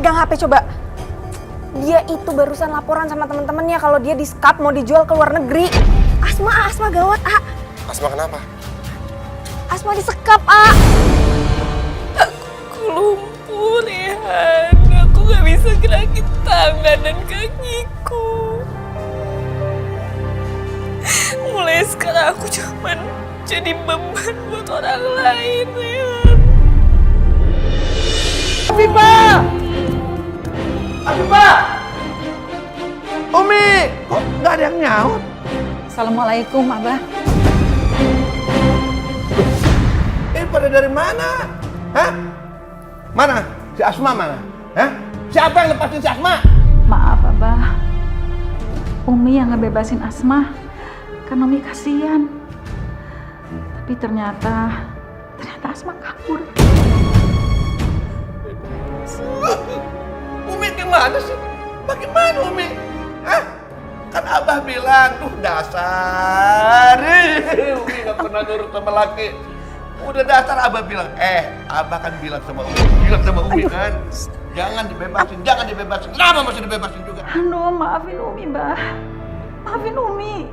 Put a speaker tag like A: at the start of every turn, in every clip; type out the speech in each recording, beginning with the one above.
A: pegang HP coba? Dia itu barusan laporan sama temen-temennya kalau dia di-scap mau dijual ke luar negeri. Asma gawat, A.
B: Asma kenapa?
A: Asma disekap, A.
C: Aku lumpuh, Rehan. Aku gak bisa gerakin tangan dan kakiku. Mulai sekarang aku cuman jadi beban buat orang lain, Rehan.
D: Afifah! Umi! Kok nggak ada yang nyaut?
E: Assalamualaikum, Abah.
D: Pada dari mana? Hah? Mana? Si Asma mana? Hah? Siapa yang lepasin si Asma?
E: Maaf, Abah. Umi yang ngebebasin Asma. Kan Umi kasihan. Tapi ternyata Asma kabur.
D: Umi gimana sih? Bagaimana Umi? Hah? Kan Abah bilang, dasar. Umi gak pernah nurut sama laki. Udah dasar Abah bilang, Abah kan bilang sama Umi kan, jangan dibebasin. Kenapa masih dibebasin juga?
E: Aduh, maafin Umi, Mbah. Maafin Umi.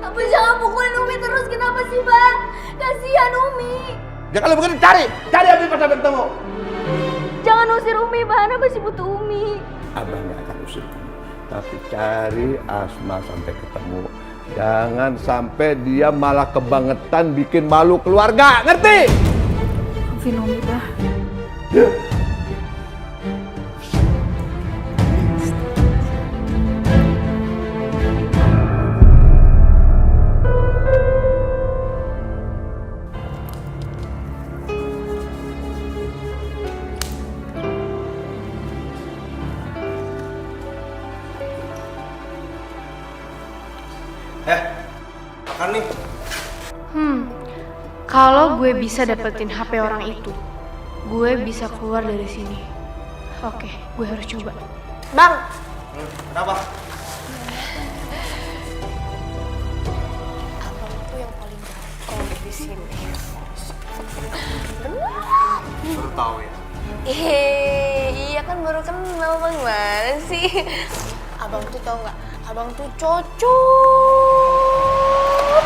C: Abah jangan pukulin Umi terus, kenapa sih, Bang? Kasihan Umi.
D: Ya kalau begitu cari Afifah sampai ketemu.
C: Jangan usir Umi, Bang. Abah masih butuh Umi.
D: Abah nggak akan usir kamu, tapi cari Asma sampai ketemu. Jangan sampai dia malah kebangetan bikin malu keluarga, ngerti?
E: Maafin Umi, Mbah.
B: Makan nih.
F: Kalau gue bisa dapetin HP orang itu, gue bisa keluar dari sini. Oke, gue harus coba.
A: Bang,
B: Kenapa?
C: Abang tuh yang paling gampang di sini.
B: Baru tahu ya.
C: Iya kan baru kenal, Bang. Gimana sih? Abang tuh tau nggak? Abang tuh cocok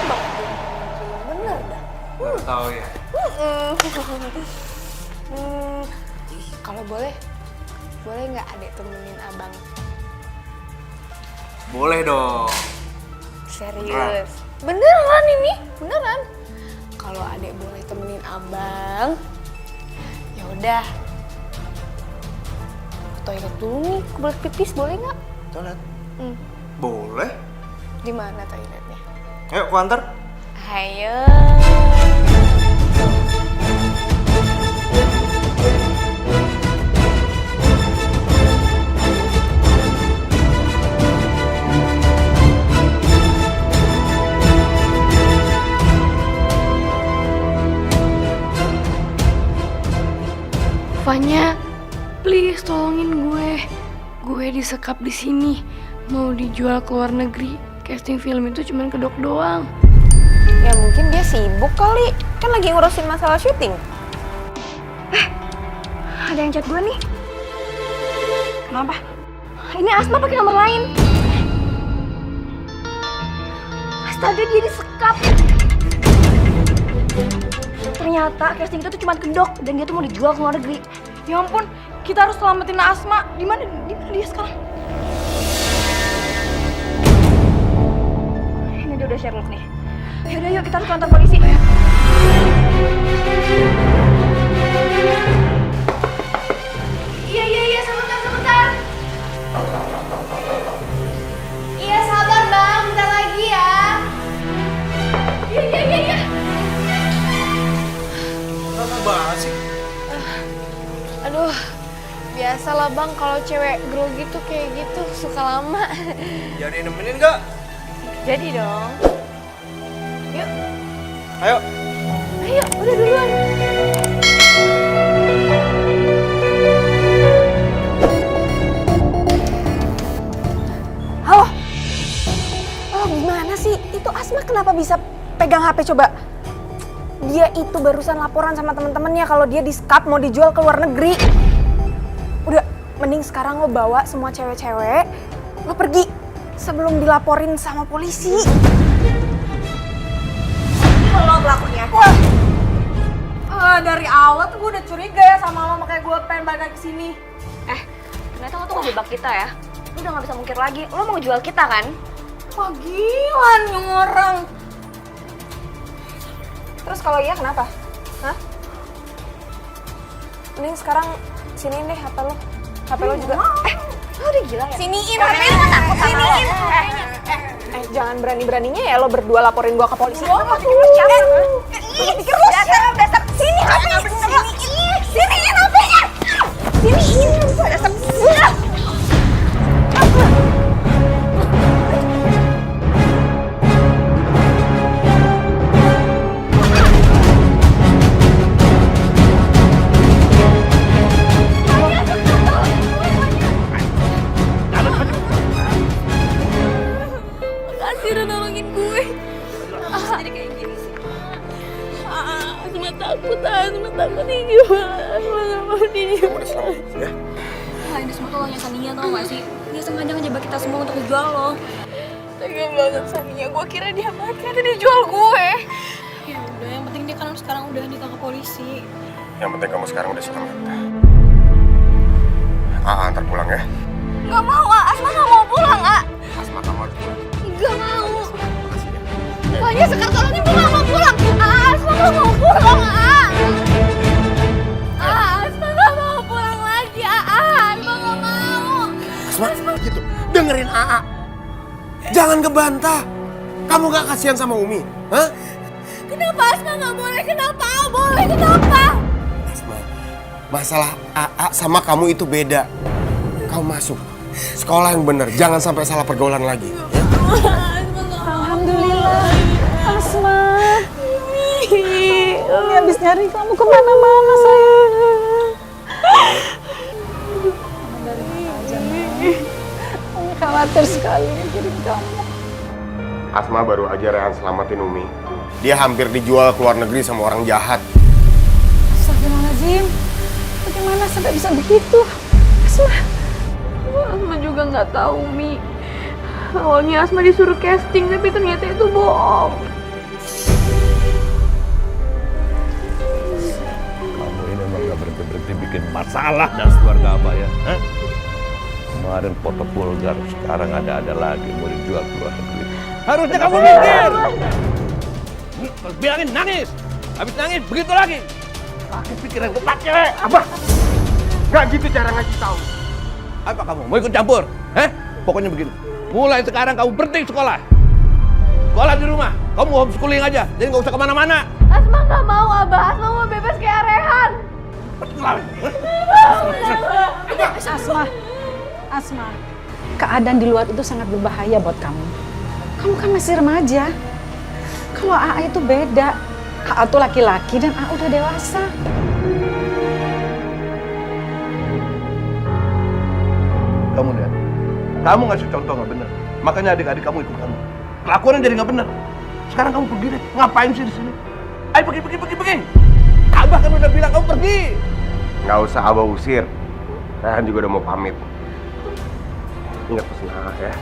C: banget. Bener dah.
B: Baru tahu ya.
C: Kalau boleh nggak adek temenin abang?
B: Boleh dong.
C: Serius? Beneran ini? Beneran? Kalau adek boleh temenin abang, ya udah. Ke toilet dulu nih, kebelet pipis boleh nggak?
B: Toilet. Boleh.
C: Di mana toiletnya?
B: Ayo, aku antar.
C: Ayo.
F: Fanya, please tolongin gue. Gue disekap di sini, mau dijual ke luar negeri. Casting film itu cuma kedok doang.
A: ya mungkin dia sibuk kali. Kan lagi ngurusin masalah syuting.
C: Ada yang chat gue nih. Kenapa? Ini Asma pakai nomor lain. Astaga, dia disekap. Ternyata casting itu tuh cuma kedok dan dia tuh mau dijual ke luar negeri. Ya ampun, kita harus selamatin Asma. Di mana dia sekarang? Ini dia udah Sherlock nih. Yaudah yuk kita harus ke kantor polisi. Iya sebentar. Iya sabar bang, bentar lagi ya. Iya.
B: Kenapa banget sih?
C: Aduh, biasalah bang kalau cewek grogi tuh kayak gitu suka lama.
B: Jadi nemenin nggak?
C: Jadi dong. Yuk.
B: Ayo.
C: Ayo, udah duluan.
A: Halo? Halo, gimana sih? Itu Asma kenapa bisa pegang HP coba? Dia itu barusan laporan sama temen-temennya kalau dia di-scut mau dijual ke luar negeri. Udah, mending sekarang lo bawa semua cewek-cewek, lo pergi sebelum dilaporin sama polisi.
C: Lo pelakunya. Wah. Dari awal tuh gue udah curiga ya sama lo, makanya gue pengen balik lagi kesini.
G: Ternyata lo tuh ngejebak kita ya. Lo udah gak bisa mungkir lagi. Lo mau ngejual kita kan?
C: Wah gila nih orang.
A: Terus kalau iya kenapa? Hah? Mending sekarang siniin deh HP lo. HP lo juga.
G: Lo udah gila ya?
A: Siniin HP lo, takut siniin. Jangan berani-beraninya ya lo berdua laporin gua ke polisi.
C: Lo mau pikir lo siapa?
A: Pikir lo dasar. Sini HP-nya. Siniin HP-nya. Siniin. Dasar.
F: Makasih udah nolongin gue. Jadi kayak gini sih. Asma takut nih gimana? Asma gak mau dijual.
D: Ya.
G: Ini semua tolongnya Sania tau gak sih? Dia sengaja ngejebak kita semua untuk dijual lo.
F: Tega banget Sania, gue kira dia mati, ternyata dia jual gue.
G: Ya udah, yang penting dia kan sekarang udah ditangkap polisi.
D: Yang penting kamu sekarang udah selamat. Antar pulang ya.
G: Gak mau, Asma gak mau pulang,
D: Asma kamu harus pulang.
G: Gak mau.
D: Makasih ya.
G: Pokoknya Sekar tolongin gue gak mau pulang. Asma gak mau pulang, Asma gak mau pulang lagi, Asma gak mau.
D: Asma, gitu. Dengerin AA. Jangan ngebantah. Kamu gak kasihan sama Umi? Hah?
G: Kenapa Asma gak boleh? Kenapa? Boleh, kenapa?
D: Asma, masalah AA sama kamu itu beda. Kamu masuk sekolah yang bener. Jangan sampai salah pergaulan lagi. Ya?
E: Alhamdulillah. Asma. Umi habis nyari kamu kemana-mana sayang. Dari mana aja, Umi khawatir sekali mikirin kamu.
D: Asma baru aja Rehan selamatin Umi. Dia hampir dijual ke luar negeri sama orang jahat.
E: Astagfirullahaladzim. Bagaimana sampai bisa begitu? Asma.
F: Asma juga nggak tahu, Mi. Awalnya Asma disuruh casting, tapi ternyata itu bohong.
H: Kamu ini memang gak berhenti-berhenti bikin masalah dalam keluarga Abah ya. Hah? Kemarin foto vulgar, sekarang ada lagi mau dijual ke luar negeri. Harusnya kamu mikir. Bilangin nangis. Habis nangis begitu lagi. Pakai pikiran ketat cewek.
D: Abah, gak gitu cara ngasih tahu.
H: Apa kamu mau ikut campur? Pokoknya begini. Mulai sekarang kamu berhenti sekolah. Sekolah di rumah. Kamu homeschooling aja. Jadi nggak usah kemana-mana.
F: Asma nggak mau, Abah. Asma mau bebas kayak Rehan.
E: Asma, keadaan di luar itu sangat berbahaya buat kamu. Kamu kan masih remaja. Kalau AA itu beda. AA tuh laki-laki dan AA udah dewasa.
H: Kamu lihat. Kamu ngasih contoh nggak benar. Makanya adik-adik kamu ikut kamu. Kelakuannya jadi nggak benar. Sekarang kamu pergi deh. Ngapain sih di sini? Ayo pergi. Abah kan udah bilang kamu pergi.
D: Nggak usah Abah usir. Rehan juga udah mau pamit. Ingat pesan AA ya.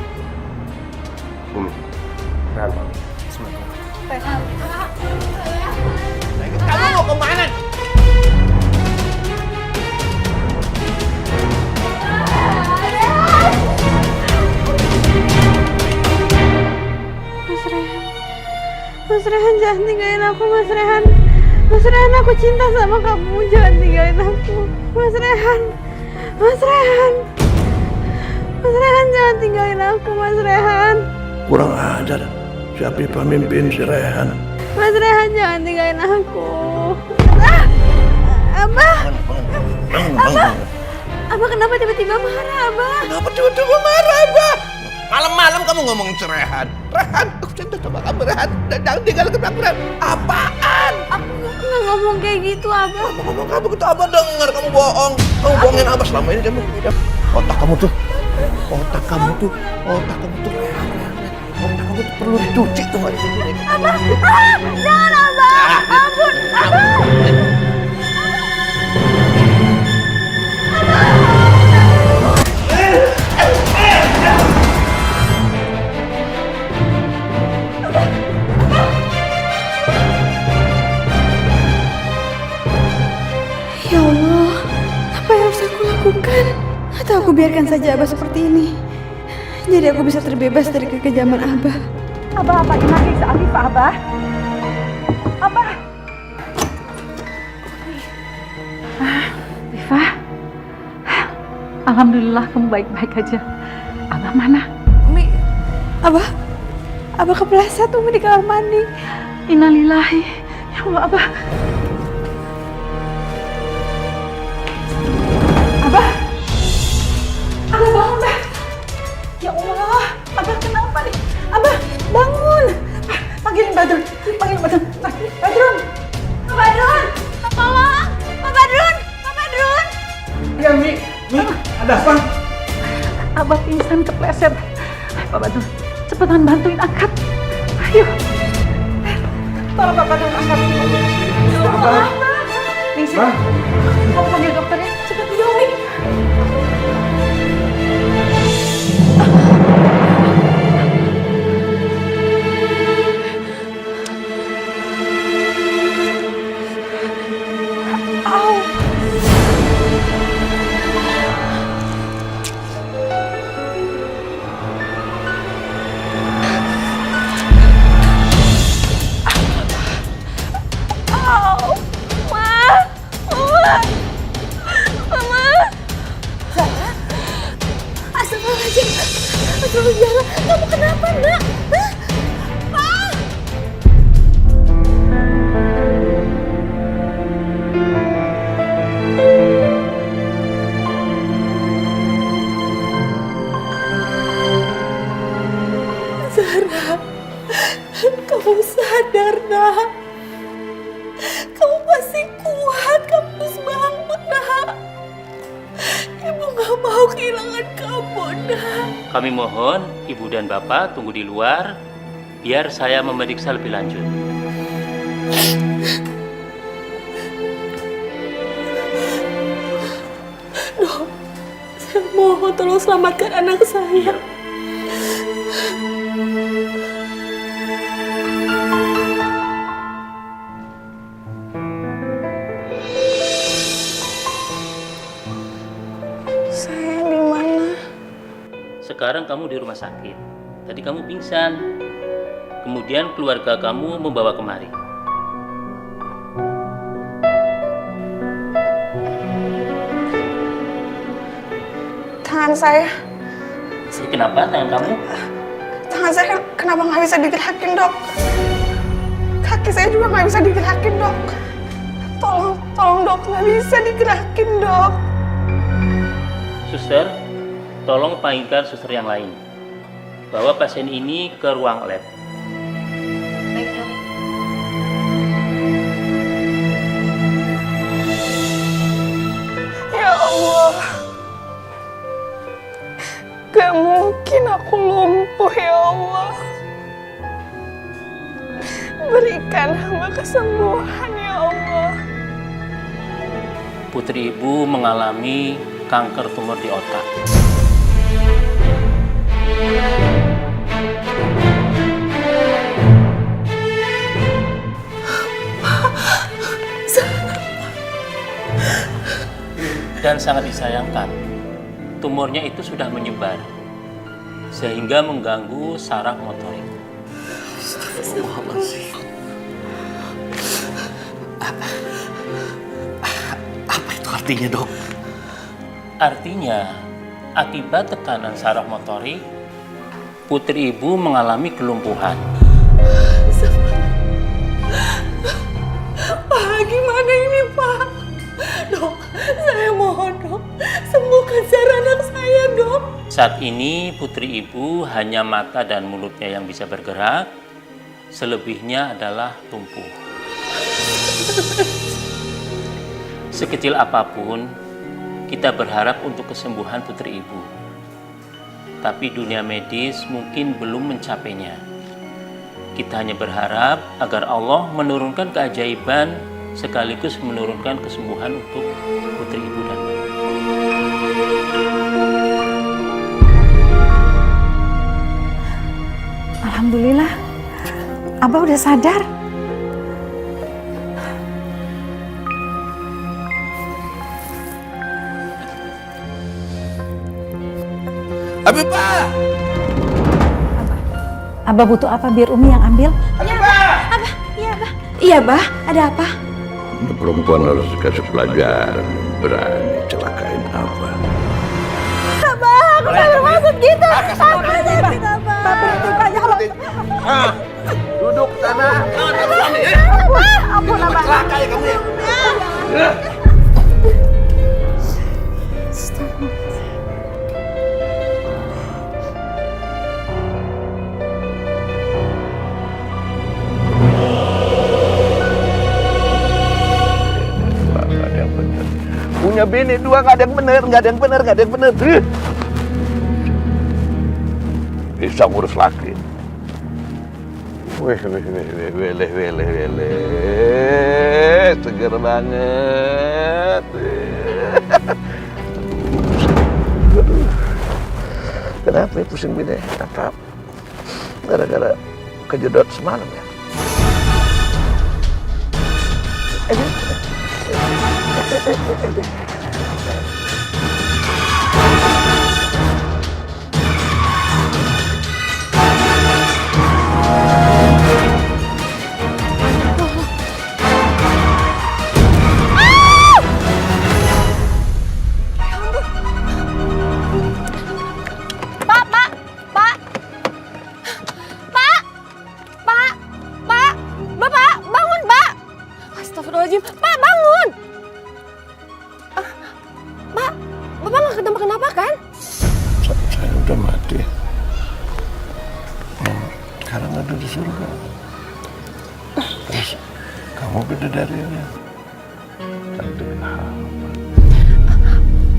D: Umi, Rehan pamit.
H: Kamu mau kemana?
F: Mas Rehan, jangan tinggalin aku, Mas Rehan. Mas Rehan, aku cinta sama kamu. Jangan tinggalin aku. Mas Rehan. Mas Rehan. Mas Rehan, jangan tinggalin aku, Mas Rehan.
H: Kurang ajar. Siapa pemimpin si Rehan?
F: Mas Rehan, jangan tinggalin aku. Abah. Abah kenapa tiba-tiba marah, Abah?
H: Kenapa tiba-tiba marah, Abah? Malam-malam kamu ngomongin si Rehan. Rehan, aku cinta sama kamu, Rehan. Dan jangan tinggalin aku, Rehan. Apaan?
F: Aku nggak ngomong kayak gitu, Abah.
H: Ngomong kamu gitu, Abah denger kamu bohong. Kamu bohongin Abah selama ini kamu. Otak kamu tuh Rehan. Otak kamu tuh perlu dicuci tuh.
F: Abah, jangan Abah, ampun, Abah. Ya Allah, apa yang harus aku lakukan? Atau aku biarkan saja Abah seperti ini? Jadi aku bisa terbebas dari kekejaman Abah.
E: Abah apa ini periksa Afifah, Abah? Abah. Afifah. Alhamdulillah kamu baik-baik aja. Abah mana?
F: Umi, Abah kepleset Umi di kamar mandi.
E: Innalillahi. Ya Allah, Abah. Abah. Abah bangun, Abah. Ya Allah, Abah kenapa nih? Abah, bangun. Panggilin Badrun. Panggilin Badrun. Badrun.
F: Pak Badrun, tolong! Pak Badrun! Pak Badrun!
H: Ya, Mi, ada apa?
E: Abah pingsan kepleset. Pak Badrun, cepetan bantuin angkat. Ayo. Tolong Pak Badrun angkat. Ya Allah. Ningsih, kamu panggil dokternya. Cepet ya, Umi.
F: Astagfirullahaladzim, kamu kenapa nak? Pak! Zara, kamu sadar nak? Kamu pasti kuat, kamu harus bangun nak. Ibu gak mau kehilangan kamu nak.
I: Kami mohon Ibu dan Bapak tunggu di luar biar saya memeriksa lebih lanjut.
F: Dok, saya mohon tolong selamatkan anak saya. Saya di mana?
I: Sekarang kamu di rumah sakit. Tadi kamu pingsan. Kemudian keluarga kamu membawa kemari.
A: Tangan saya
I: Kenapa tangan kamu?
A: kenapa nggak bisa digerakin, Dok? Kaki saya juga nggak bisa digerakin, Dok. Tolong Dok, nggak bisa digerakin, Dok.
I: Suster, tolong panggilkan suster yang lain. Bawa pasien ini ke ruang lab.
A: Ya Allah, gak mungkin aku lumpuh, ya Allah. Berikan hamba kesembuhan, ya Allah.
I: Putri Ibu mengalami kanker tumor di otak. Dan sangat disayangkan, tumornya itu sudah menyebar sehingga mengganggu saraf motorik.
D: Apa itu artinya, Dok?
I: Artinya, akibat tekanan saraf motorik, Putri Ibu mengalami kelumpuhan.
F: Pak, gimana ini, Pak? Dok, saya mohon, Dok. Sembuhkan Zara anak saya, Dok.
I: Saat ini Putri Ibu hanya mata dan mulutnya yang bisa bergerak, selebihnya adalah lumpuh. Sekecil apapun, kita berharap untuk kesembuhan Putri Ibu. tapi dunia medis mungkin belum mencapainya. Kita hanya berharap agar Allah menurunkan keajaiban sekaligus menurunkan kesembuhan untuk putri ibu dan bapak.
E: Alhamdulillah, Abah udah sadar.
D: Habibah!
E: Abah butuh apa biar Umi yang ambil?
A: Iya, Bah. Ada apa?
H: Ini perempuan harus dikasih pelajaran. Berani celakain Abah.
F: Aku gak bermaksud gitu. Aku gak bermaksud gitu.
D: Duduk sana.
F: Ampun, Abah.
D: Celaka ya kamu ya.
H: Nggak ada yang bener. Punya bini dua nggak ada yang bener, nggak ada yang bener, nggak ada yang bener. Bisa ngurus laki. Wih, seger banget. Kenapa ya pusing bini? Apa? Gara-gara kejedot semalam ya?
A: Bapak, bangun, Pak. Astagfirullahaladzim. Pak, bangun. Pak, Bapak nggak kenapa-kenapa kan?
H: Saya udah mati. Sekarang ada di surga. Terus kamu bidadarinya. Cantik amat.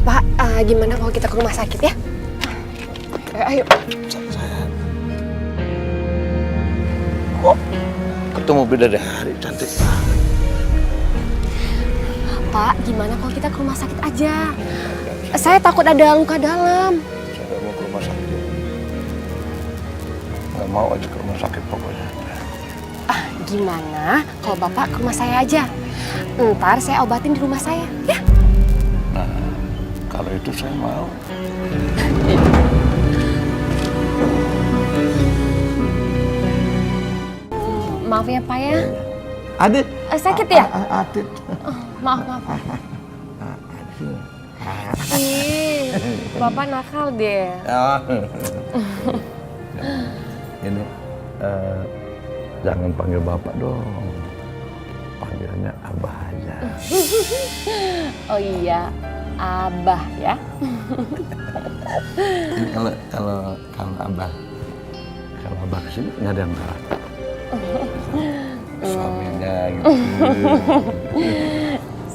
A: Pak, gimana kalau kita ke rumah sakit ya? Ayo.
H: Kok ketemu bidadari cantik banget.
A: Pak, gimana kalau kita ke rumah sakit aja? Saya takut ada luka dalam.
H: Saya nggak mau ke rumah sakit. Nggak mau aja ke rumah sakit pokoknya.
A: Gimana kalau Bapak ke rumah saya aja? Ntar saya obatin di rumah saya, ya?
H: Nah, kalau itu saya mau.
A: Maaf ya, Pak ya.
H: Adit.
A: Sakit ya?
H: Adit.
A: Maaf. Ih, Bapak nakal deh.
H: Ini jangan panggil bapak dong, panggilnya Abah aja.
A: Oh iya, Abah ya.
H: Ini kalau Abah kesini nggak ada yang salah. Suaminya gitu.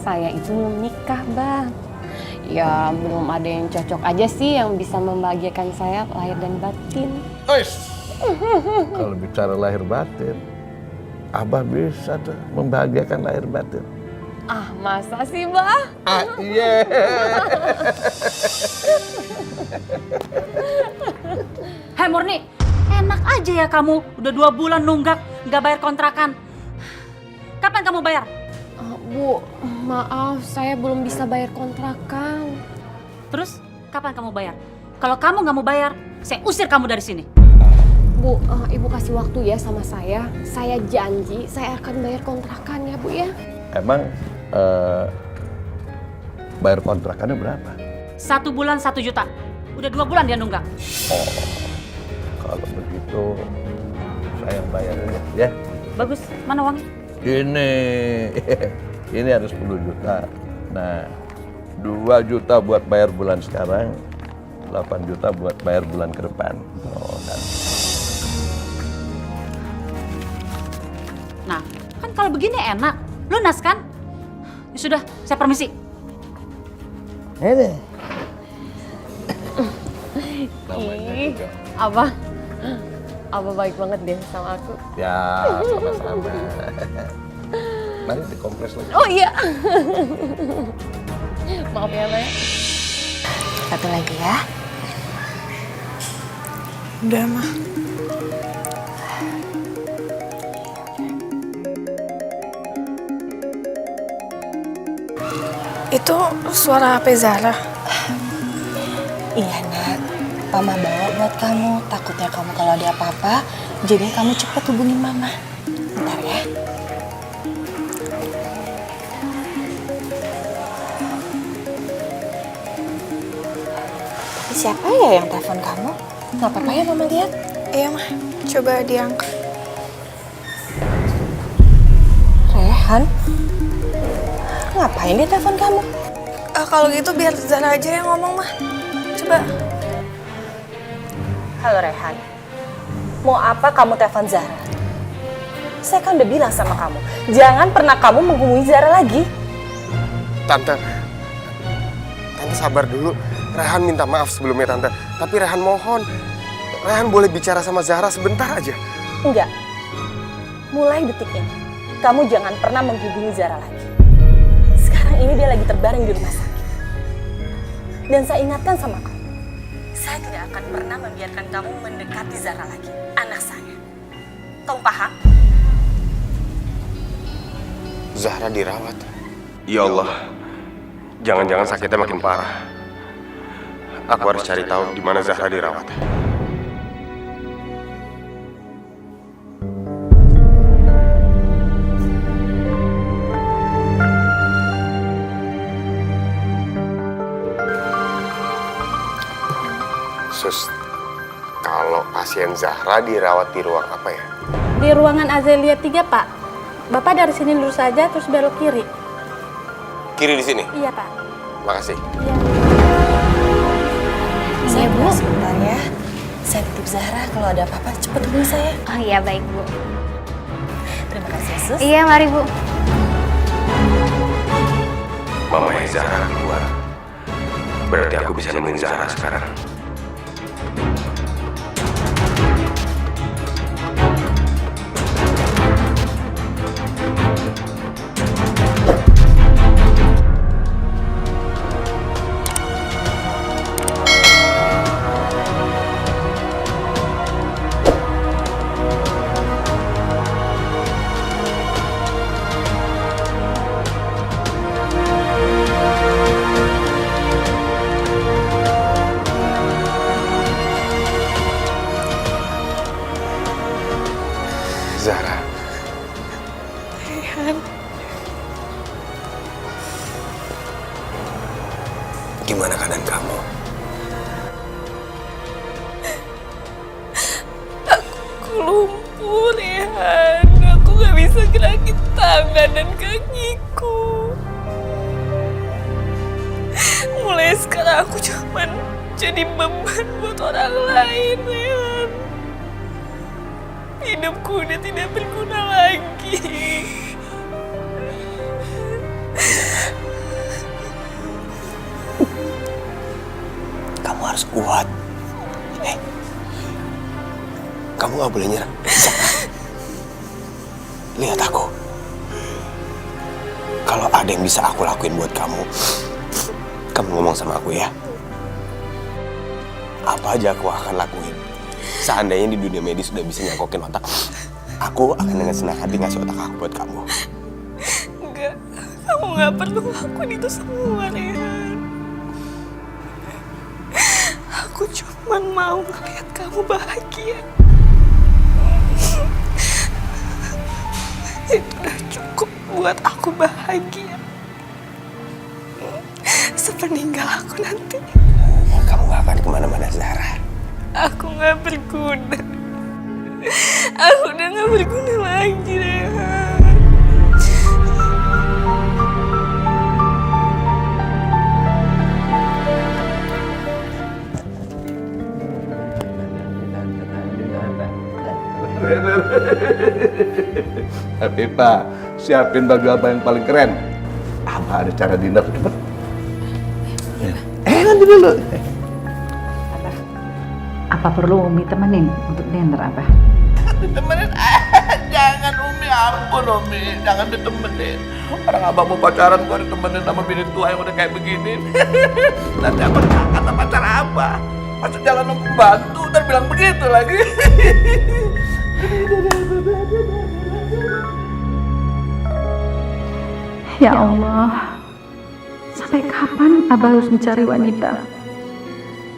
A: Saya itu belum nikah, Bang. Ya, belum ada yang cocok aja sih yang bisa membahagiakan saya lahir dan batin.
H: Kalau bicara lahir batin, Abah bisa tuh membahagiakan lahir batin.
A: Ah, masa sih, Bah?
H: Iya.
E: Hei Murni, enak aja ya kamu. Udah 2 bulan nunggak, nggak bayar kontrakan. Kapan kamu bayar?
A: Bu, maaf, saya belum bisa bayar kontrakan.
E: Terus kapan kamu bayar? Kalau kamu nggak mau bayar, saya usir kamu dari sini.
A: Bu, Ibu kasih waktu ya sama saya. Saya janji saya akan bayar kontrakan ya, Bu ya.
H: Emang bayar kontrakannya berapa?
E: 1 bulan 1 juta. Udah 2 bulan dia nunggak.
H: Oh, kalau begitu saya yang bayar ya.
E: Bagus, mana uangnya?
H: Ini ada 10 juta. Nah, 2 juta buat bayar bulan sekarang, 8 juta buat bayar bulan ke depan. Oh, kan.
E: Nah, kan kalau begini enak. Lunas kan? Ya sudah, saya permisi.
H: Nah,
F: Ih, Abah baik banget deh sama aku.
H: Ya, sama-sama. Mari dikompres lagi.
F: Oh iya. Maaf ya, Mbak.
A: Satu lagi ya. Udah, mah. Itu suara HP Zara.
C: Iya, Nak. Mama bawa buat kamu. Takutnya kamu kalau ada apa-apa, jadi kamu cepet hubungin Mama. Bentar ya. Siapa ya yang telepon kamu? Gak apa-apa ya Mama lihat?
A: Iya, mah. Coba diangkat.
C: Rehan? Ngapain dia telepon kamu?
A: Kalau gitu biar Zara aja yang ngomong, mah. Coba.
C: Halo Rehan. Mau apa kamu telepon Zara? Saya kan udah bilang sama kamu, jangan pernah kamu menghubungi Zara lagi.
J: Tante sabar dulu. Rehan minta maaf sebelumnya, Tante. Tapi Rehan mohon, Rehan boleh bicara sama Zahra sebentar aja.
C: Enggak. Mulai detik ini, kamu jangan pernah menghubungi Zara lagi. Sekarang ini dia lagi terbaring di rumah sakit. Dan saya ingatkan sama kamu, saya tidak akan pernah membiarkan kamu mendekati Zara lagi, anak saya. Kamu paham?
J: Zahra dirawat. Ya Allah, jangan-jangan sakitnya makin parah. Aku harus cari tahu di mana Zahra dirawat. Sus, kalau pasien Zahra dirawat di ruang apa ya?
F: Di ruangan Azelia 3, Pak. Bapak dari sini lurus saja terus belok kiri.
J: Kiri di sini?
F: Iya, Pak.
J: Makasih.
F: Iya.
C: Saya Bu, sebentar ya. Saya titip Zahra, kalau ada apa-apa cepet hubungi saya.
G: Oh iya, baik, Bu.
C: Terima kasih, Sus.
G: Iya, mari, Bu.
J: Mamanya Zahra keluar. Berarti aku bisa nemuin Zahra sekarang. Zahra.
A: Rehan.
J: Gimana keadaan kamu?
A: Aku lumpuh, Rehan. Aku gak bisa gerakin tangan dan kakiku. Mulai sekarang aku cuman jadi beban buat orang lain, Rehan. Hidupku udah tidak berguna lagi.
J: Kamu harus kuat. Kamu gak boleh nyerah. Lihat aku. Kalau ada yang bisa aku lakuin buat kamu, kamu ngomong sama aku ya. Apa aja aku akan lakuin. Seandainya di dunia medis sudah bisa nyakokin otak, aku akan dengan senang hati ngasih otak aku buat kamu.
A: Enggak, kamu gak perlu lakuin itu semua, Rehan. Aku cuma mau ngeliat kamu bahagia. Itu udah cukup buat aku bahagia. Sepeninggal aku nanti.
J: Kamu gak akan kemana-mana, Zahra.
A: Aku gak berguna. Aku udah gak berguna lagi, Rehan.
H: Pipa, siapin baju apa yang paling keren. Apa ada cara dinner cepet? Nanti dulu.
E: Apa perlu Umi temenin untuk dinner Abah?
D: Ditemenin? Jangan Umi, ampun Umi, jangan ditemenin. Orang abah mau pacaran kok ditemenin sama bini tua yang udah kayak begini. Nanti apa kata pacar abah? Masuk jalan nunggu bantu, ntar bilang begitu lagi.
E: Ya Allah, sampai kapan Abah harus mencari wanita?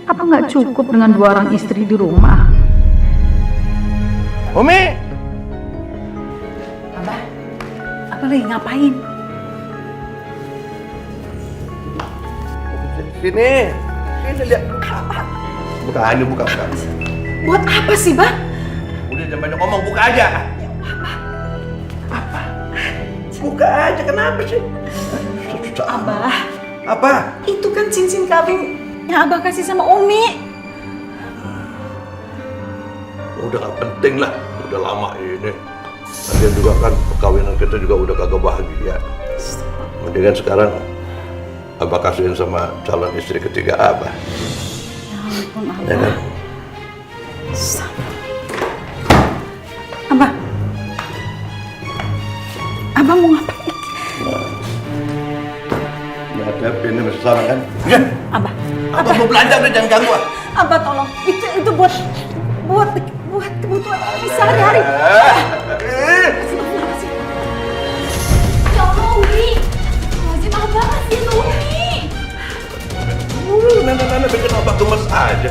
E: Apa nggak cukup dengan 2 orang istri di rumah?
H: Umi!
E: Abah, apa lagi ngapain?
H: Sini lihat. Buka aja, buka.
E: Buat apa sih, Bah?
H: Udah jangan banyak ngomong, buka aja. Apa? Buka aja, kenapa sih?
E: Abah,
H: Apa?
E: itu kan cincin kawin yang Abah kasih sama Umi.
H: Udah gak penting lah, udah lama ini. Lagian juga kan perkawinan kita juga udah kagak bahagia. Mendingan sekarang Abah kasihin sama calon istri ketiga Abah.
E: Ya ampun, Abah.
H: Ya kan?
E: Abah. Abah mau ngapain?
H: Nah, ini masih sama kan? Ya.
E: Abah.
H: Abah mau belanja udah jangan ganggu.
E: Abah tolong. Itu buat kebutuhan sehari-hari.
G: Ya Allah, Umi. Wajib Abah kasihin Umi.
H: Nana bikin Abah gemes aja.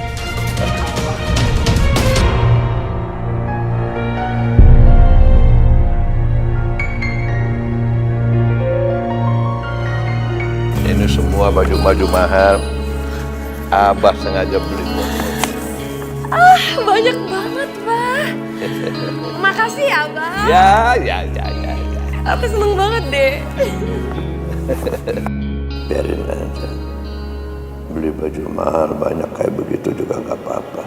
H: Ini semua baju-baju mahal Abah sengaja beli buat kamu.
G: Banyak banget, Bah. Makasih ya, Bah.
H: Ya.
G: Aku seneng banget deh.
H: Biarin aja. Beli baju mahal banyak kayak begitu juga gak apa-apa.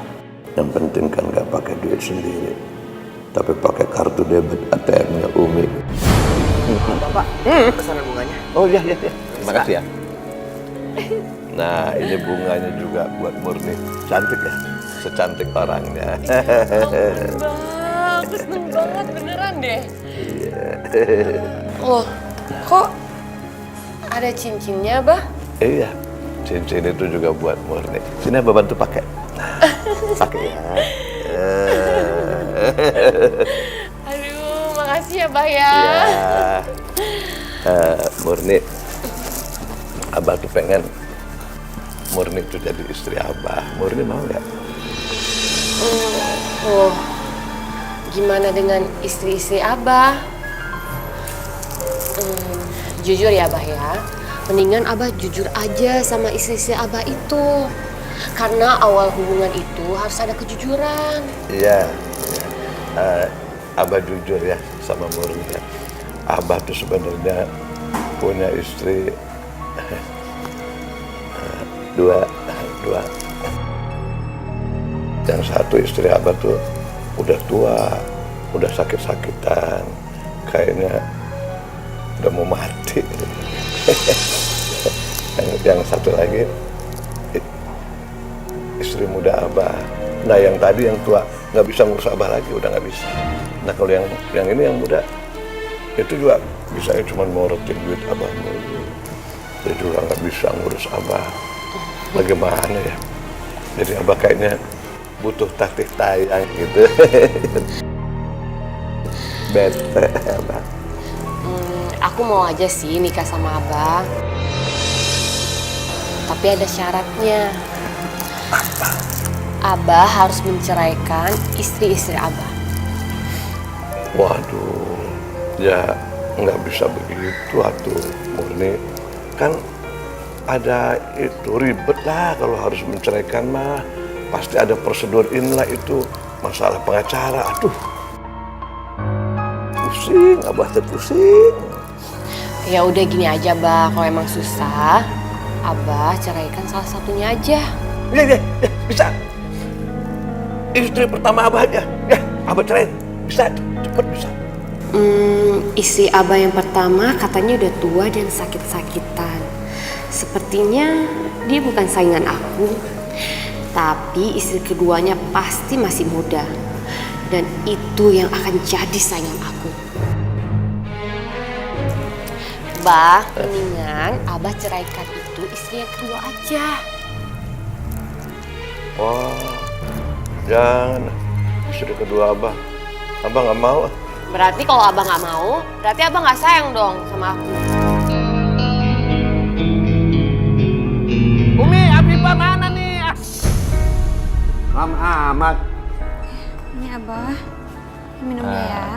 H: Yang penting kan gak pakai duit sendiri, tapi pakai kartu debit ATM-nya Umi.
B: Bapak, pesanan bunganya.
H: Oh iya. Terima kasih ya. Nah, ini bunganya juga buat Murni. Cantik ya? Secantik orangnya.
G: Bah, aku seneng banget beneran deh.
H: Iya.
G: Loh, kok ada cincinnya, Bah?
H: Iya, cincin itu juga buat Murni. Sini Abah bantu pakai. Pakai ya.
G: Aduh, makasih ya, Bah ya.
H: Murni, Abah tuh pengen Murni itu jadi istri Abah. Murni mau nggak?
K: Oh, gimana dengan istri-istri Abah? Jujur ya, Abah ya. Mendingan Abah jujur aja sama istri-istri Abah itu. Karena awal hubungan itu harus ada kejujuran.
H: Iya. Abah jujur ya sama Murni ya. Abah tuh sebenarnya punya istri dua. Yang satu istri Abah tuh udah tua, udah sakit-sakitan, kayaknya udah mau mati. Yang satu lagi istri muda Abah. Nah yang tadi yang tua nggak bisa ngurus Abah lagi, udah nggak bisa. Nah kalau yang ini yang muda itu juga bisa cuma morotin duit Abah mulu. Dia juga nggak bisa ngurus Abah. Bagaimana ya? Jadi Abah kayaknya butuh taktik tayang gitu. Bete Abah.
K: Aku mau aja sih nikah sama Abah. Tapi ada syaratnya. Abah harus menceraikan istri-istri Abah.
H: Waduh, ya nggak bisa begitu atuh Murni. Kan ada itu ribet lah kalau harus menceraikan mah. Pasti ada prosedur inilah itu, masalah pengacara. Aduh, pusing, Abah teh pusing.
K: Ya udah gini aja, Bah. Kalau emang susah, Abah ceraikan salah satunya aja.
H: Ya, bisa. Istri pertama Abah aja, ya Abah cerai. Bisa, cepet bisa.
K: Istri Abah yang pertama katanya udah tua dan sakit-sakitan. Sepertinya dia bukan saingan aku. Tapi istri keduanya pasti masih muda. Dan itu yang akan jadi saingan aku. Bah, mendingan Abah ceraikan itu istri yang kedua aja.
H: Wah, jangan. Istri kedua Abah. Abah nggak mau.
K: Berarti kalau Abah nggak mau, berarti Abah nggak sayang dong sama aku.
D: Umi, Afifah mana nih? Lama amat.
F: Ini Abah, minumnya ya.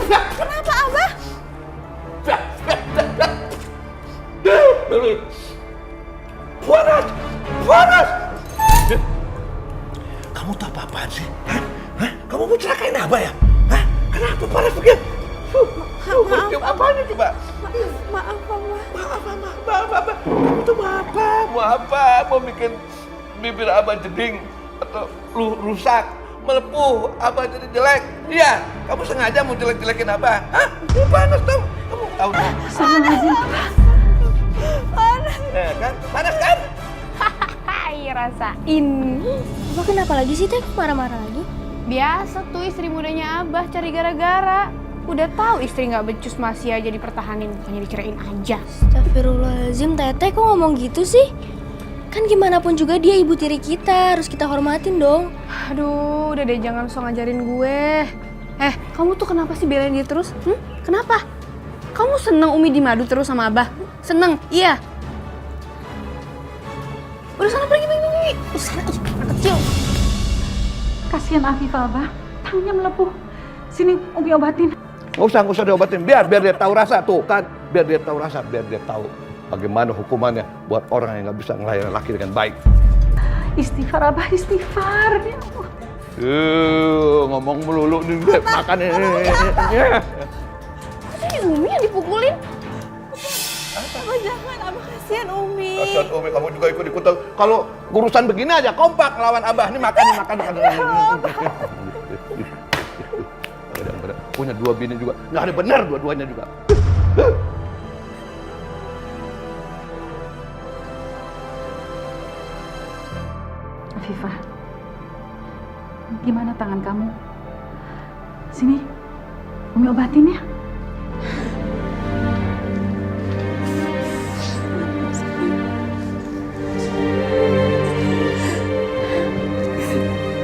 F: Kenapa Abah?
H: Panas! Panas! Kamu tuh apa-apaan sih? Hah? Kamu mau celakain Abah ya? Hah? Kenapa panas begini? Coba apanya coba?
F: Maaf Abah.
H: Maaf. Kamu tuh mau apa? Mau apa? Mau bikin bibir Abah jeding? Atau rusak? Melepuh? Abah jadi jelek? Iya, kamu sengaja mau jelek-jelekin Abah? Hah? Ini panas dong. Kamu tahu dong?
F: Panas.
H: Kan? Panas kan?
F: Iya rasain.
G: Abah kenapa lagi sih Teh? Marah-marah lagi?
F: Biasa tuh istri mudanya Abah cari gara-gara. Udah tahu istri nggak becus masih aja dipertahanin, bukannya dicerain aja.
G: Astagfirullahaladzim, Teteh kok ngomong gitu sih? Kan gimana pun juga dia ibu tiri kita, harus kita hormatin dong.
F: Aduh, udah deh jangan sok ngajarin gue. Kamu tuh kenapa sih belain dia terus? Kenapa? Kamu seneng Umi dimadu terus sama Abah? Seneng? Iya. Udah sana pergi. Udah sana, anak kecil.
E: Kasihan Afifah, Abah. Tangannya melepuh. Sini, Umi obatin.
H: Nggak usah diobatin. Biar dia tahu rasa tuh kan. Biar dia tahu rasa, biar dia tahu bagaimana hukumannya buat orang yang nggak bisa melayani laki dengan baik.
E: Istighfar, Abah, istighfar. Ya Allah.
H: Ngomong melulu nih, makan ini.
F: Ini Umi yang dipukulin. Abah jangan, Abah kasihan Umi.
H: Kasihan Umi, kamu juga ikut-ikutan. Kalau urusan begini aja kompak lawan Abah. Nih makan. Punya 2 bini juga, nggak ada benar dua-duanya juga.
E: Afifah, gimana tangan kamu? Sini, Umi obatin ya.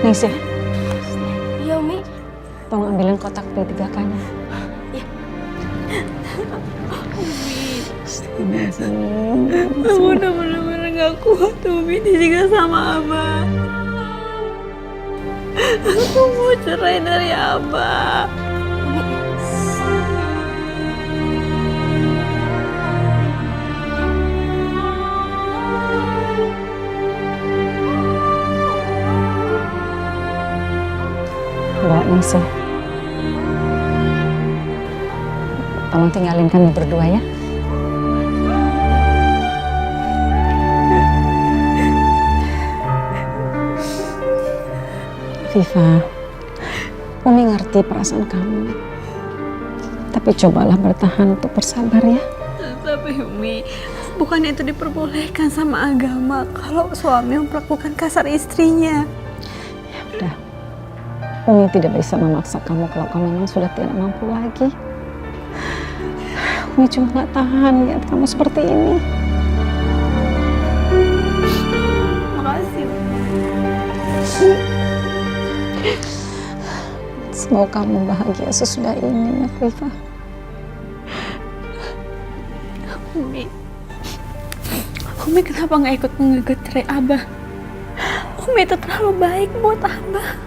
E: Ningsih.
G: Iya Umi.
E: Tolong ambilin kotak P3K-nya.
G: Iya.
F: Aku udah bener-bener gak kuat Umi disiksa sama Abah. Aku mau cerai dari Abah.
E: Mbak Ningsih. Tolong tinggalin kami berdua ya. Viva, Umi ngerti perasaan kamu. Tapi cobalah bertahan untuk bersabar ya.
F: Tapi Umi, bukannya itu diperbolehkan sama agama kalau suami memperlakukan kasar istrinya.
E: Ya udah, Umi tidak bisa memaksa kamu kalau kamu memang sudah tidak mampu lagi. Umi cuma gak tahan lihat kamu seperti ini.
F: Makasih.
E: Semoga kamu bahagia sesudah ini, Viva.
F: Umi kenapa gak ikut menggugat cerai Abah? Umi itu terlalu baik buat Abah.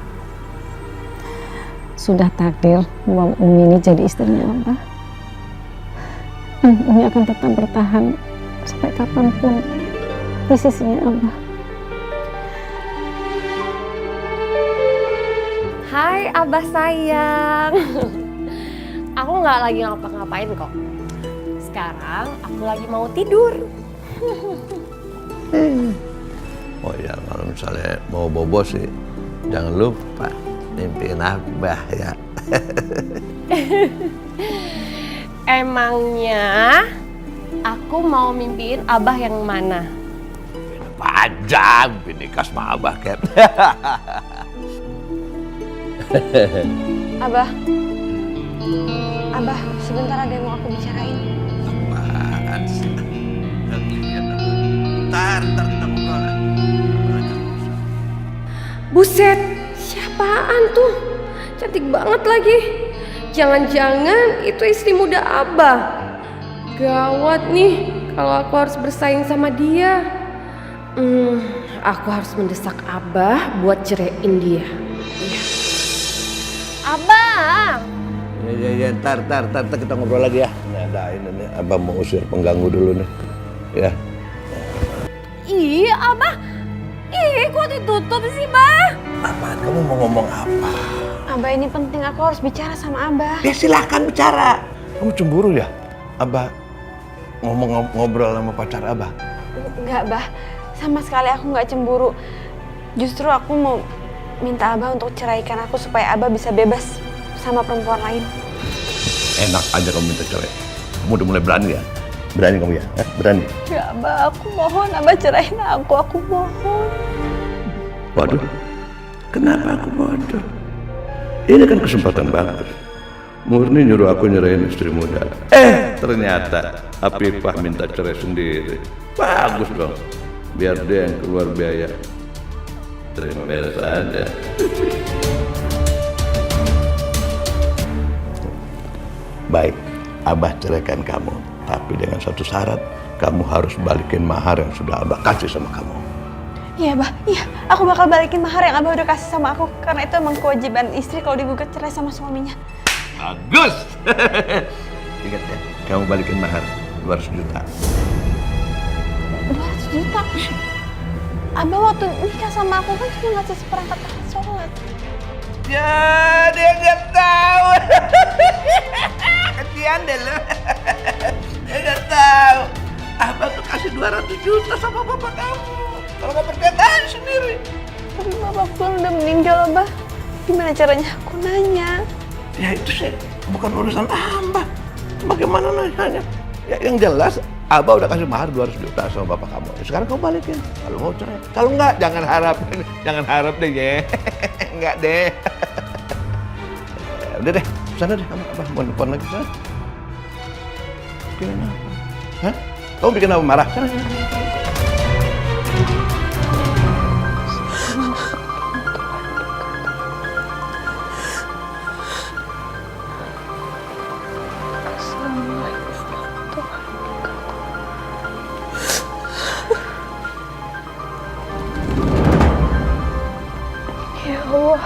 E: Sudah takdir bahwa Umi ini jadi istrinya Abah. Umi akan tetap bertahan sampai kapanpun di sisinya Abah.
K: Hai Abah sayang. Aku nggak lagi ngapa-ngapain kok. Sekarang aku lagi mau tidur.
H: Oh ya, kalau misalnya mau bobo sih, jangan lupa mimpiin Abah ya.
K: Emangnya aku mau mimpiin Abah yang mana?
D: Panjang nikah sama Abah, Ken.
F: Abah. Abah, sebentar ada yang mau aku bicarain.
D: Apaan sih? Ntar kita ngobrol.
K: Buset, siapaan tuh? Cantik banget lagi. Jangan-jangan itu istri muda Abah. Gawat nih kalau aku harus bersaing sama dia. Aku harus mendesak Abah buat ceraiin dia. Iya. Abah!
D: Ya, ntar kita ngobrol lagi ya. Ini ada ini nih, Abah mau usir pengganggu dulu nih. Ya.
K: Ih, Abah. Ih, kok ditutup sih, Bah?
D: Apaan? Kamu mau ngomong apa?
F: Abah, ini penting, aku harus bicara sama Abah.
D: Ya silahkan bicara. Kamu cemburu ya? Abah ngobrol sama pacar Abah?
F: Enggak, Bah. Sama sekali aku nggak cemburu. Justru aku mau minta Abah untuk ceraikan aku supaya Abah bisa bebas sama perempuan lain.
D: Enak aja kamu minta cerai. Kamu udah mulai berani ya? Berani kamu ya? Berani?
F: Ya, Abah, aku mohon Abah cerain aku mohon.
D: Waduh, kenapa aku bodoh? Ini kan kesempatan bagus. Murni nyuruh aku nyerahin istri muda. Ternyata Afifah minta cerai sendiri. Bagus dong. Biar dia yang keluar biaya. Terima beres aja. Baik, Abah ceraikan kamu. Tapi dengan satu syarat, kamu harus balikin mahar yang sudah Abah kasih sama kamu.
F: Iya, Bah. Iya, aku bakal balikin mahar yang Abah udah kasih sama aku. Karena itu emang kewajiban istri kalau digugat cerai sama suaminya.
D: Bagus! Ingat ya, kamu balikin mahar 200 juta.
F: 200 juta? Abah waktu nikah sama aku kan cuma ngasih seperangkat alat sholat.
D: Ya, dia nggak tahu. Kesian deh lu. Dia nggak tahu. Abah tuh kasih 200 juta sama bapak kamu. Kalau nggak percaya tanya sendiri.
F: Tapi bapak kan udah meninggal, Abah. Gimana caranya aku nanya?
D: Ya itu sih bukan urusan Abah. Bagaimana nanya? Ya yang jelas Abah udah kasih mahar 200 juta sama bapak kamu. Sekarang kamu balikin. Kalau mau cerai. Kalau enggak, jangan harap deh ya. Enggak deh. Udah deh, sana deh. Abah mau nelfon lagi sana. Bikin apa? Hah? Kamu bikin apa marah? Sana.
F: Ya Allah.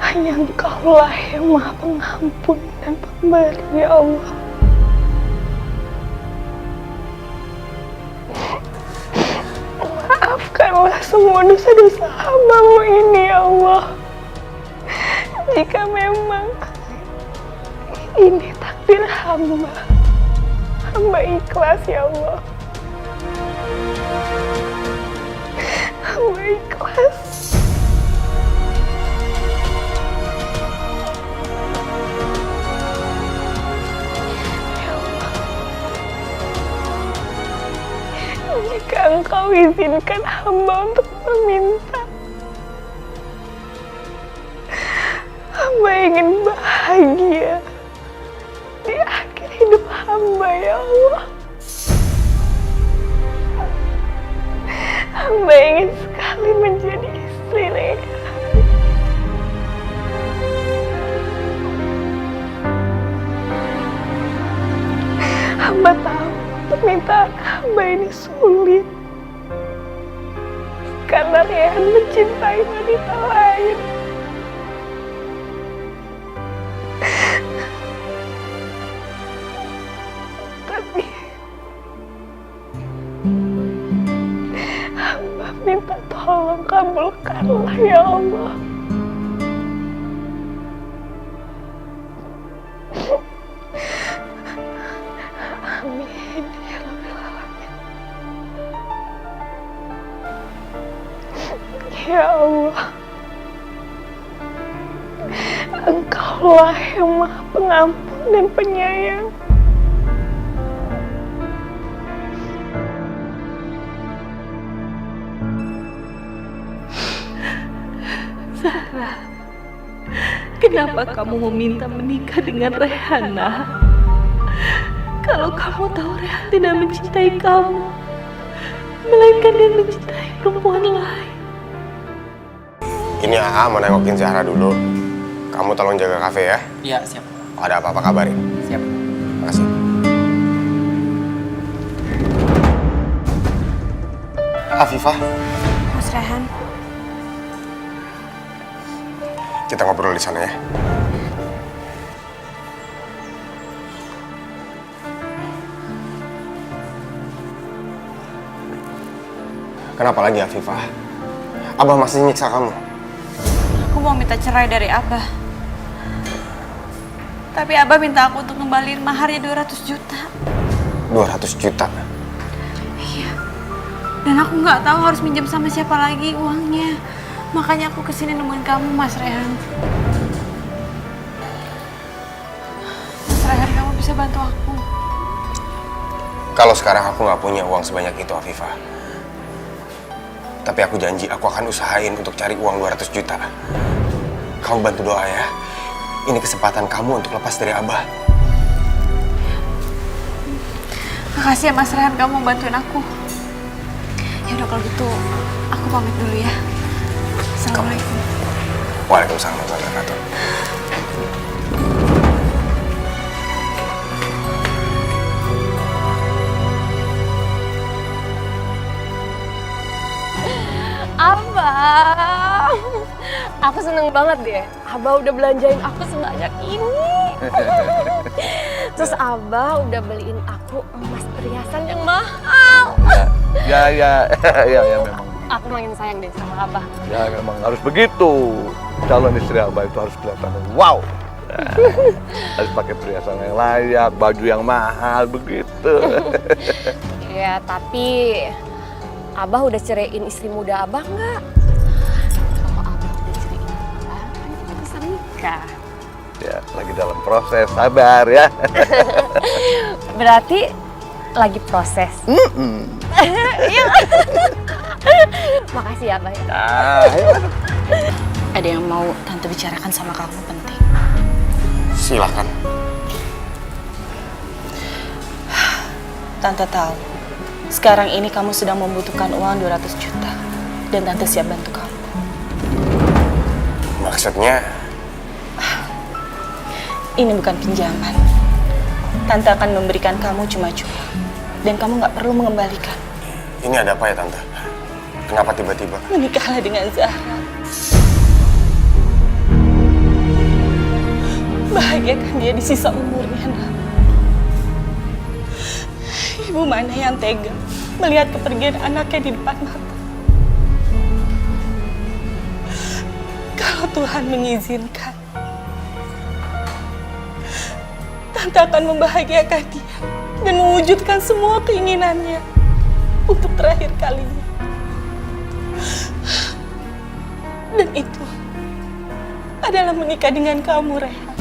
F: Hanya Engkaulah yang Maha Pengampun dan Pemberi, ya Allah. Maafkanlah semua dosa-dosa hamba-Mu ini, ya Allah. Jika memang ini takdir hamba, hamba ikhlas, ya Allah. Hamba ikhlas. Ya Allah, jika Engkau izinkan hamba untuk meminta, hamba ingin bahagia di akhir hidup hamba, ya Allah. Hamba ingin sekali menjadi istri Leha. Hamba tahu permintaan hamba ini sulit karena Rehan mencintai wanita lain. Tapi hamba minta tolong kabulkanlah, ya Allah. Amin ya Rabbal Alamin. Ya Allah,
E: Engkaulah yang Maha Pengampun dan Penyayang. Zahra, kenapa kamu meminta menikah dengan Rehana? Kalau kamu tahu Rehan tidak mencintai kamu, melainkan dia mencintai perempuan lain.
J: Ini AA mau nengokin Zahra dulu. Kamu tolong jaga kafe ya.
B: Iya, siap.
J: Kalau ada apa-apa kabarin.
B: Siap.
J: Makasih. Afifah,
A: Mas Rehan,
J: kita ngobrol di sana ya. Kenapa lagi Afifah? Abah masih nyiksa kamu.
F: Aku mau minta cerai dari Abah. Tapi Abah minta aku untuk ngembaliin maharnya 200 juta.
J: 200 juta?
F: Iya. Dan aku nggak tahu harus minjem sama siapa lagi uangnya. Makanya aku kesini nemuin kamu, Mas Rehan. Mas Rehan, kamu bisa bantu aku.
J: Kalau sekarang aku nggak punya uang sebanyak itu, Afifah. Tapi aku janji aku akan usahain untuk cari uang 200 juta. Kamu bantu doa ya. Ini kesempatan kamu untuk lepas dari Abah.
F: Makasih ya Mas Rehan, kamu mau bantuin aku. Ya udah kalau gitu, aku pamit dulu ya. Assalamualaikum.
J: Waalaikumsalam warahmatullahi wabarakatuh.
C: Abah, aku seneng banget deh. Abah udah belanjain aku sebanyak ini. Terus Abah udah beliin aku emas perhiasan yang mahal.
H: Ya memang.
C: Aku makin sayang deh sama Abah.
H: Ya memang harus begitu. Calon istri Abah itu harus kelihatan wow. Harus pakai perhiasan yang layak, baju yang mahal, begitu.
C: Ya, tapi Abah udah ceraiin istri muda Abah nggak? Kalau Abah udah ceraiin Abah, kan kita bisa nikah.
H: Ya, lagi dalam proses, sabar ya.
C: Berarti lagi proses. Makasih ya, Abah.
F: Ada yang mau Tante bicarakan sama kamu penting.
J: Silakan.
F: Tante tahu, sekarang ini kamu sedang membutuhkan uang 200 juta. Dan Tante siap bantu kamu.
J: Maksudnya?
F: Ini bukan pinjaman. Tante akan memberikan kamu cuma-cuma. Dan kamu nggak perlu mengembalikan.
J: Ini ada apa ya Tante? Kenapa tiba-tiba?
F: Menikahlah dengan Zahra. Bahagiakan dia di sisa umurnya, Nak. Ibu mana yang tega melihat kepergian anaknya di depan mata? Kalau Tuhan mengizinkan, Tante akan membahagiakan dia dan mewujudkan semua keinginannya untuk terakhir kalinya. Dan itu adalah menikah dengan kamu, Rehan.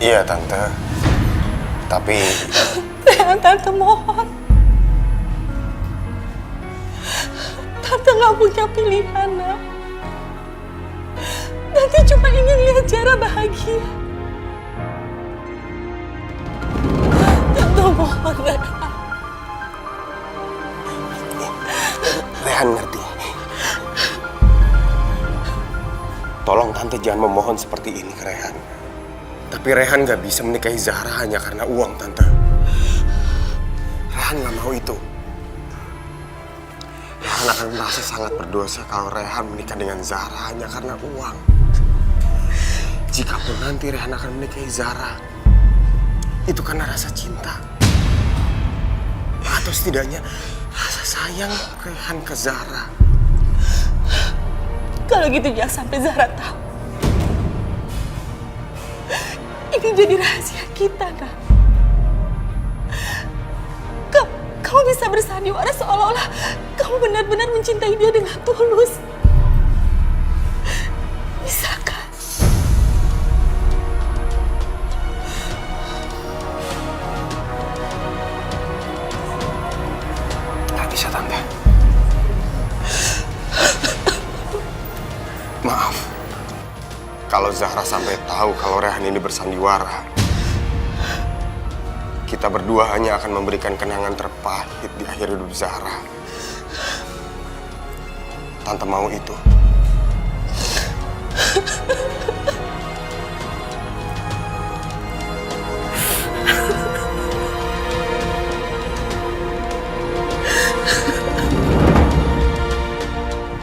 J: Iya Tante. Tapi...
F: Rehan, Tante mohon. Tante gak punya pilihan, Nak. Tante cuma ingin lihat Zahra bahagia. Tante mohon, Rehan.
J: Rehan ngerti. Tolong Tante jangan memohon seperti ini ke Rehan. Tapi Rehan gak bisa menikahi Zahra hanya karena uang, Tante. Rehan gak mau itu. Rehan akan merasa sangat berdosa kalau Rehan menikah dengan Zahra hanya karena uang. Jikapun nanti Rehan akan menikahi Zahra, itu karena rasa cinta. Atau setidaknya rasa sayang Rehan ke Zahra.
F: Kalau gitu jangan sampai Zahra tahu. Ini jadi rahasia kita, Nak. Kamu bisa bersandiwara seolah-olah kamu benar-benar mencintai dia dengan tulus. Bisakah?
J: Maaf, kalau Zahra sampai tahu kalau Rehan ini bersandiwara, kita berdua hanya akan memberikan kenangan terpahit di akhir hidup Zahra. Tante mau itu.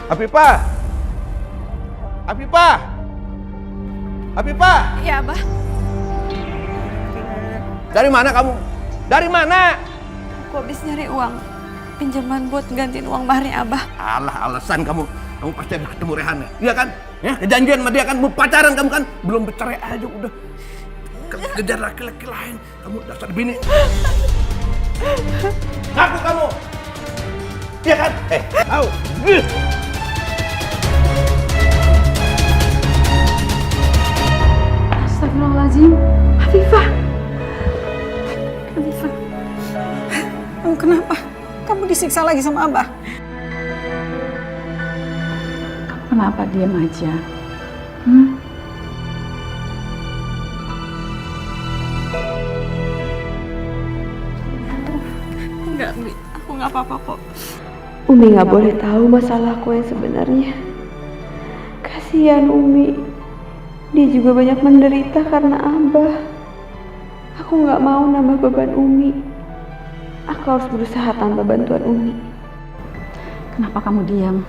H: Afifah! Afifah! Afifah!
F: Iya, Abah.
H: Dari mana kamu? Dari mana?
F: Aku habis nyari uang pinjaman buat gantiin uang maharnya Abah.
H: Alah, alasan kamu. Kamu pasti habis ketemu Rehan ya? Iya kan? Ya, janjian sama dia kan? Mau pacaran kamu kan? Belum bercerai aja udah. Kejar laki-laki lain. Kamu dasar bini. Ngaku kamu! Iya kan? Tahu.
E: Astagfirullahaladzim. Afifah. Afifah. Kamu kenapa? Kamu disiksa lagi sama Abah? Kamu kenapa diam aja?
F: Enggak, Mi. Aku nggak apa-apa kok.
K: Umi nggak boleh tahu masalahku yang sebenarnya. Kasihan Umi. Dia juga banyak menderita karena Abah. Aku nggak mau nambah beban Umi. Aku harus berusaha tanpa bantuan Umi.
E: Kenapa kamu diam?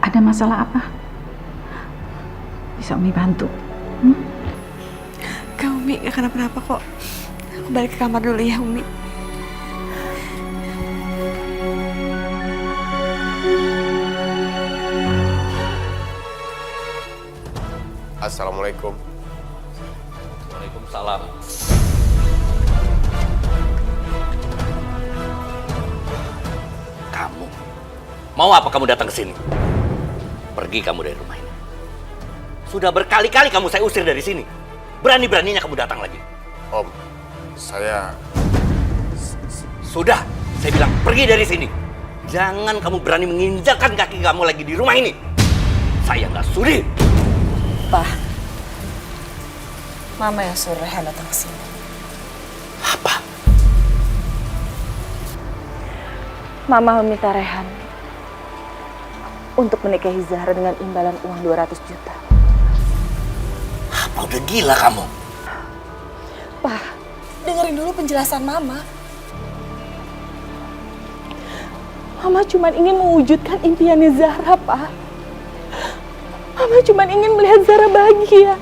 E: Ada masalah apa? Bisa Umi bantu?
F: Kak Umi nggak kenapa-napa kok. Aku balik ke kamar dulu ya, Umi.
J: Assalamualaikum.
I: Waalaikumsalam.
D: Kamu mau apa kamu datang ke sini? Pergi kamu dari rumah ini. Sudah berkali-kali kamu saya usir dari sini. Berani-beraninya kamu datang lagi.
J: Om, saya...
D: Sudah, saya bilang pergi dari sini. Jangan kamu berani menginjakkan kaki kamu lagi di rumah ini. Saya nggak sudi.
C: Pak, Mama yang suruh Rehan datang ke sini.
D: Apa?
C: Mama meminta Rehan untuk menikahi Zahra dengan imbalan uang 200 juta.
D: Apa udah gila kamu?
C: Pak, dengerin dulu penjelasan Mama. Mama cuma ingin mewujudkan impiannya Zahra, Pak. Mama cuma ingin melihat Zahra bahagia.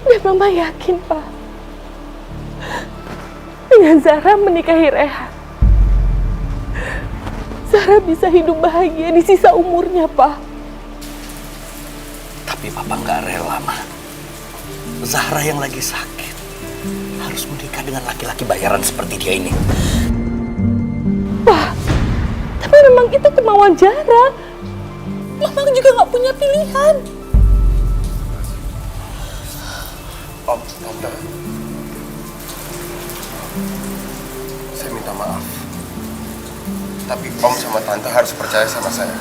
C: Dan Mama yakin, Pak, dengan Zahra menikahi Rehan, Zahra bisa hidup bahagia di sisa umurnya, Pak.
D: Tapi Papa nggak rela, Ma. Zahra yang lagi sakit harus menikah dengan laki-laki bayaran seperti dia ini.
C: Pak, tapi memang itu kemauan Zahra. Mama juga nggak punya pilihan.
J: Om, Tante. Saya minta maaf. Tapi Om sama Tante harus percaya sama saya.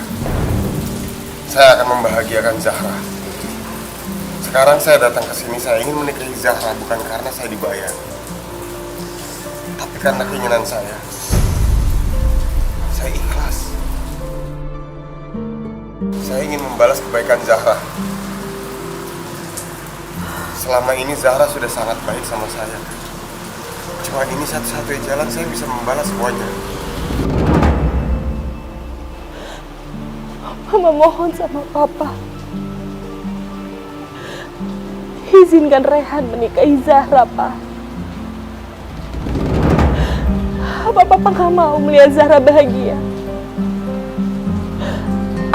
J: Saya akan membahagiakan Zahra. Sekarang saya datang ke sini, saya ingin menikahi Zahra bukan karena saya dibayar. Tapi karena keinginan saya. Saya ikhlas. Saya ingin membalas kebaikan Zahra. Selama ini Zahra sudah sangat baik sama saya. Cuma ini satu-satunya jalan saya bisa membalas semuanya.
C: Mama mohon sama Papa, izinkan Rehan menikahi Zahra, Pak. Apa Papa gak mau melihat Zahra bahagia?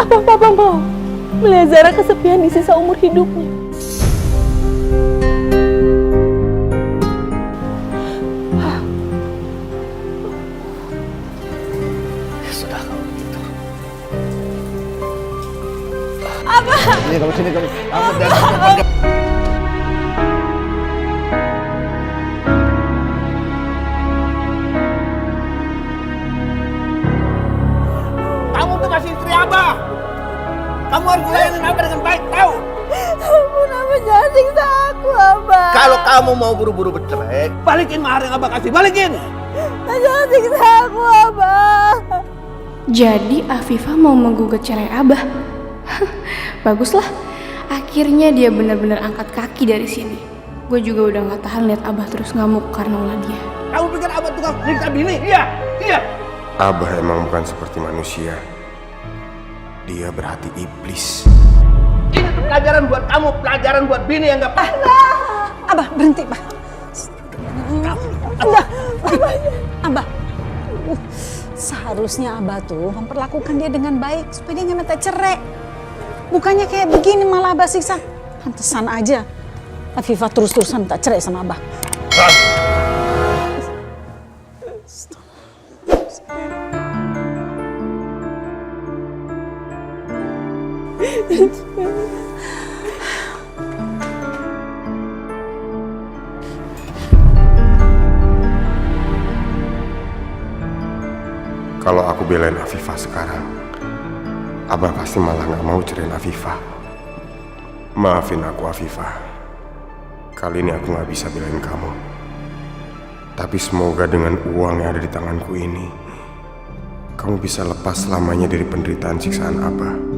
C: Apa Papa mau melihat Zahra kesepian di sisa umur hidupnya?
D: Sudah kalau begitu.
H: Sini kamu, sini kamu. Kamu jangan. Kamu tuh masih istri Abah.
D: Kamu harus layanin Abah dengan baik, tahu?
F: Ampun, Abah jangan siksa aku, Abah.
D: Kalau kamu mau buru-buru bercerai, balikin mahar yang Abah kasih, balikin.
F: Jangan siksa aku, Abah.
A: Jadi Afifah mau menggugat cerai Abah. Baguslah. Akhirnya dia benar-benar angkat kaki dari sini. Gue juga udah gak tahan lihat Abah terus ngamuk karena ulah dia.
D: Kamu pikir Abah tukang nyiksa bini? Iya, iya.
J: Abah emang bukan seperti manusia. Dia berhati iblis.
D: Ini tuh pelajaran buat kamu, pelajaran buat bini yang gak
E: Abah, berhenti, Abah. Abah. Seharusnya Abah tuh memperlakukan dia dengan baik supaya dia nggak minta cerai. Bukannya kayak begini malah Abah siksa. Pantesan aja Afifah terus-terusan minta cerai sama Abah.
J: Kalau aku belain Afifah sekarang, Abah pasti malah gak mau cerain Afifah. Maafin aku, Afifah. Kali ini aku gak bisa belain kamu. Tapi semoga dengan uang yang ada di tanganku ini, kamu bisa lepas selamanya dari penderitaan siksaan Abah.